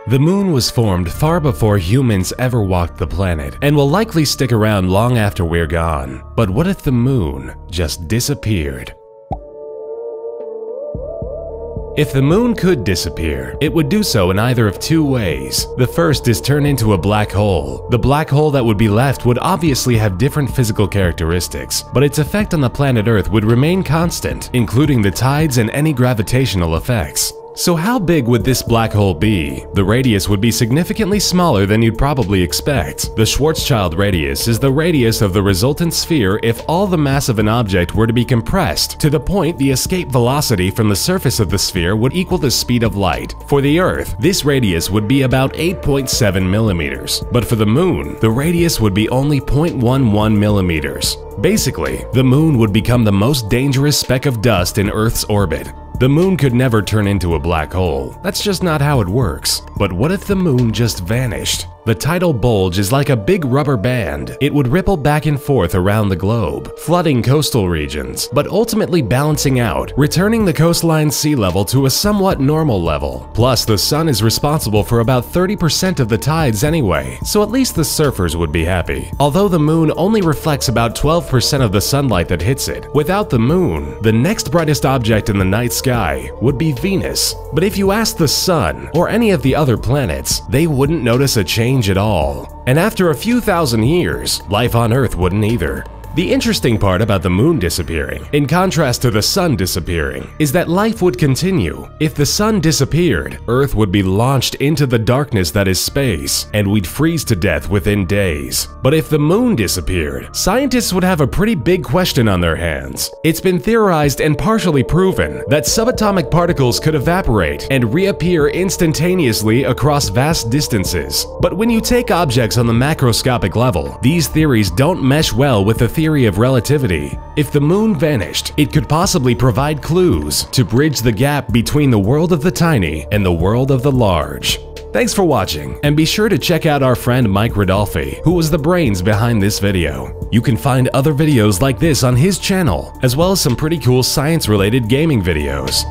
The moon was formed far before humans ever walked the planet and will likely stick around long after we're gone. But what if the moon just disappeared? If the moon could disappear, it would do so in either of two ways. The first is turn into a black hole. The black hole that would be left would obviously have different physical characteristics, but its effect on the planet Earth would remain constant, including the tides and any gravitational effects. So how big would this black hole be? The radius would be significantly smaller than you'd probably expect. The Schwarzschild radius is the radius of the resultant sphere if all the mass of an object were to be compressed to the point the escape velocity from the surface of the sphere would equal the speed of light. For the Earth, this radius would be about 8.7 millimeters, but for the moon, the radius would be only 0.11 millimeters. Basically, the moon would become the most dangerous speck of dust in Earth's orbit. The moon could never turn into a black hole. That's just not how it works. But what if the moon just vanished? The tidal bulge is like a big rubber band. It would ripple back and forth around the globe, flooding coastal regions, but ultimately balancing out, returning the coastline sea level to a somewhat normal level. Plus, the sun is responsible for about 30% of the tides anyway, so at least the surfers would be happy. Although the moon only reflects about 12% of the sunlight that hits it, without the moon, the next brightest object in the night sky would be Venus. But if you ask the sun or any of the other planets, they wouldn't notice a change at all. And after a few thousand years, life on Earth wouldn't either. The interesting part about the moon disappearing, in contrast to the sun disappearing, is that life would continue. If the sun disappeared, Earth would be launched into the darkness that is space, and we'd freeze to death within days. But if the moon disappeared, scientists would have a pretty big question on their hands. It's been theorized and partially proven that subatomic particles could evaporate and reappear instantaneously across vast distances. But when you take objects on the macroscopic level, these theories don't mesh well with the theory of relativity. If the moon vanished, it could possibly provide clues to bridge the gap between the world of the tiny and the world of the large. Thanks for watching, and be sure to check out our friend Mike Rodolfi, who was the brains behind this video. You can find other videos like this on his channel, as well as some pretty cool science-related gaming videos.